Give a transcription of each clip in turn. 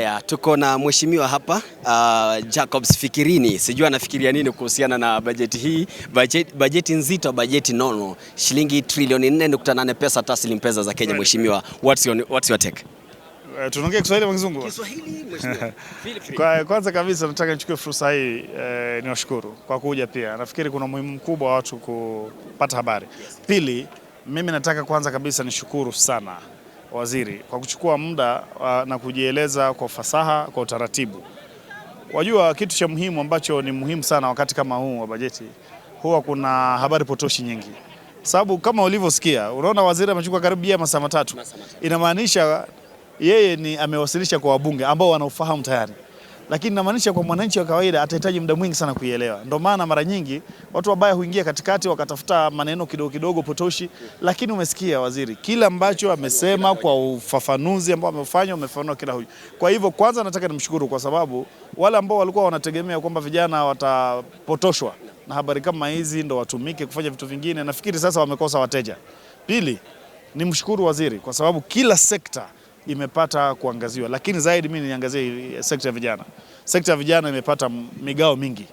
Ya, tuko na mheshimiwa hapa Jacobs Fikirini. Sijui anafikiria nini kuhusiana na bajeti hii, bajeti nzito, bajeti nono, shilingi trilioni 4.8 pesa taslim pesa za Kenya. Mheshimiwa, what's your take? Tunaongea Kiswahili au Kizungu? Kiswahili mheshimiwa. Kwanza kabisa nataka nichukue fursa hii niwashukuru kwa kuja pia. Nafikiri kuna umuhimu mkubwa wa watu kupata habari. Pili, mimi nataka kwanza kabisa nishukuru sana waziri kwa kuchukua muda na kujieleza kwa fasaha, kwa utaratibu. Wajua kitu cha muhimu ambacho ni muhimu sana wakati kama huu wa bajeti, huwa kuna habari potoshi nyingi. Sababu kama ulivyosikia, unaona waziri amechukua karibu masaa matatu. Inamaanisha yeye amewasilisha kwa wabunge ambao wanaofahamu tayari. Lakini inamaanisha kwa mwananchi wa kawaida atahitaji muda mwingi sana kuielewa. Ndio maana mara nyingi watu wabaya huingia katikati wakatafuta maneno kidogo kidogo potoshi, lakini umesikia waziri kila ambacho amesema kwa ufafanuzi ambao umefafanua kila hoja. Kwa hivyo kwanza nataka nimshukuru kwa sababu wale ambao walikuwa wanategemea kwamba vijana watapotoshwa na habari kama hizi ndio watumike kufanya vitu vingine, nafikiri sasa wamekosa wateja. Pili, nimshukuru waziri kwa sababu kila sekta imepata kuangaziwa, lakini zaidi mimi niangazie sekta ya vijana. Sekta ya vijana imepata migao mingi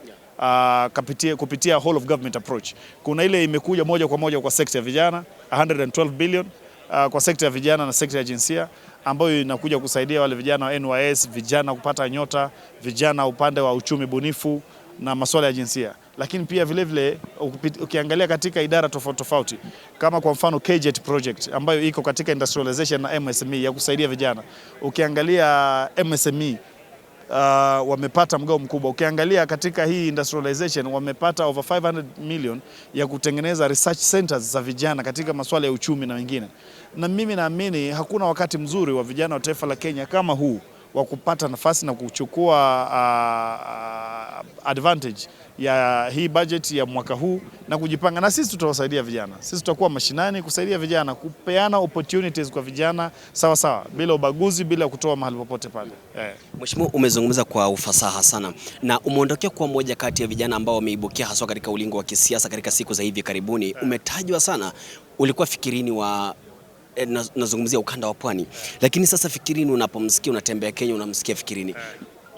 kupitia whole of government approach. Kuna ile imekuja moja kwa moja kwa sekta ya vijana 112 billion kwa sekta ya vijana na sekta ya jinsia, ambayo inakuja kusaidia wale vijana wa NYS, vijana kupata nyota, vijana upande wa uchumi bunifu na masuala ya jinsia. Lakini pia vile vile ukiangalia katika idara tofauti tofauti kama kwa mfano KJET project ambayo iko katika industrialization na MSME ya kusaidia vijana. Ukiangalia MSME wamepata mgao mkubwa. Ukiangalia katika hii industrialization wamepata over 500 million ya kutengeneza research centers za vijana katika masuala ya uchumi na wengine. Na mimi naamini hakuna wakati mzuri wa vijana wa taifa la Kenya kama huu wa kupata nafasi na kuchukua advantage ya hii budget ya mwaka huu na kujipanga, na sisi tutawasaidia vijana. Sisi tutakuwa mashinani kusaidia vijana, kupeana opportunities kwa vijana sawa sawa, bila ubaguzi, bila kutoa mahali popote pale. Mheshimiwa, umezungumza kwa ufasaha sana na umeondokea kuwa moja kati ya vijana ambao wameibukia haswa katika ulingo wa kisiasa katika siku za hivi karibuni. Umetajwa sana, ulikuwa Fikirini wa nazungumzia ukanda wa Pwani, lakini sasa Fikirini unapomsikia, unatembea Kenya unamsikia Fikirini.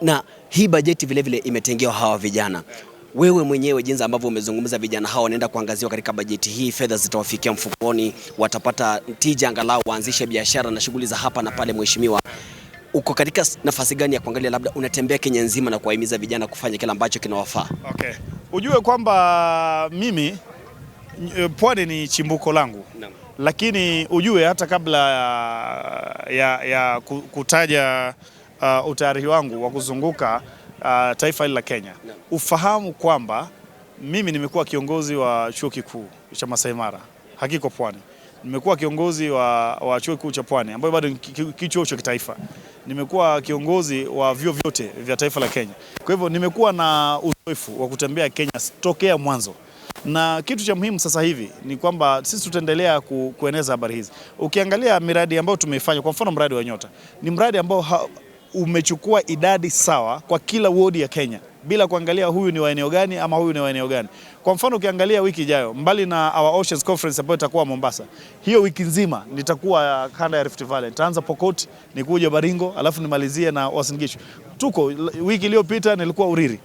Na hii bajeti vile vile imetengewa hawa vijana. Wewe mwenyewe jinsi ambavyo umezungumza, vijana hawa wanaenda kuangaziwa katika bajeti hii, fedha zitawafikia mfukoni, watapata tija, angalau waanzishe biashara na shughuli za hapa na pale. Mheshimiwa, uko katika nafasi gani ya kuangalia, labda unatembea Kenya nzima na kuwahimiza vijana kufanya kile ambacho kinawafaa? Okay. Ujue kwamba mimi Pwani ni chimbuko langu. Lakini ujue hata kabla ya kutaja utayari wangu wa kuzunguka taifa hili la Kenya, ufahamu kwamba mimi nimekuwa kiongozi wa chuo kikuu cha Masai Mara hakiko Pwani. Nimekuwa kiongozi wa chuo kikuu cha Pwani ambayo bado ni chuo cha kitaifa. Nimekuwa kiongozi wa vyuo vyote vya taifa la Kenya. Kwa hivyo nimekuwa na uzoefu wa kutembea Kenya tokea mwanzo. Na kitu cha muhimu sasa hivi ni kwamba sisi tutaendelea kueneza habari hizi. Ukiangalia miradi ambayo tumeifanya, kwa mfano mradi wa Nyota, ni mradi ambao umechukua idadi sawa kwa kila wodi ya Kenya, bila kuangalia huyu ni wa eneo gani ama huyu ni wa eneo gani. Kwa mfano ukiangalia wiki ijayo, mbali na Our Oceans Conference ambayo itakuwa Mombasa, hiyo wiki nzima nitakuwa kanda ya Rift Valley. Nitaanza Pokot, nikuja Baringo, alafu nimalizie na Uasin Gishu. Wiki iliyopita nilikuwa Uriri.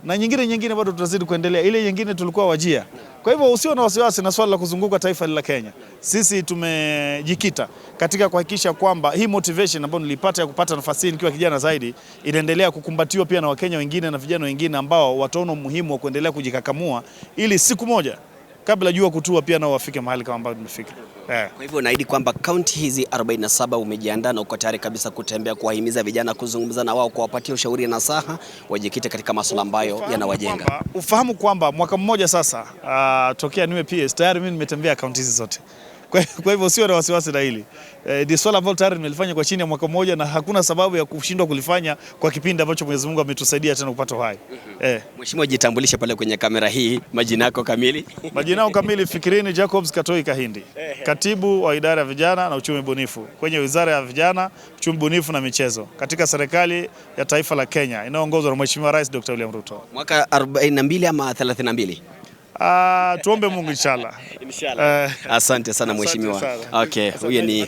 Na nyingine bado tutazidi kuendelea. Ile nyingine tulikuwa Wajia. Kwa hivyo usio na wasiwasi na swala la kuzunguka taifa la Kenya. Sisi tumejikita katika kuhakikisha kwamba hii motivation ambayo nilipata ya kupata nafasi nikiwa kijana zaidi inaendelea kukumbatiwa pia na Wakenya wengine na vijana wengine ambao wataona umuhimu wa kuendelea kujikakamua ili siku moja kabla jua kutua pia nao wafike mahali kama ambao tumefika. Kwa hivyo naahidi kwamba kaunti hizi 47 umejiandaa na uko tayari kabisa kutembea kuwahimiza vijana, kuzungumza na wao, kuwapatia ushauri na nasaha, wajikite katika masuala ambayo yanawajenga. Ufahamu kwamba mwaka mmoja sasa tokea niwe PS tayari mimi nimetembea kaunti hizi zote. Kwa hivyo sio na wasiwasi na hili. Ni swala ambalo tayari nimelifanya kwa chini ya mwaka mmoja na hakuna sababu ya kushindwa kulifanya kwa kipindi ambacho Mwenyezi Mungu ametusaidia tena kupata uhai. Mheshimiwa, jitambulishe pale kwenye kamera hii, majina yako kamili. Majina yangu kamili Fikirini Jacobs Katoi Kahindi. Katibu wa idara ya vijana na uchumi bunifu kwenye Wizara ya Vijana, Uchumi Bunifu na Michezo katika serikali ya taifa la Kenya inayoongozwa na Mheshimiwa Rais Dr. William Ruto. Mwaka 42 ama 32? Tuombe Mungu inshallah. Asante sana mheshimiwa. Okay, huyu ni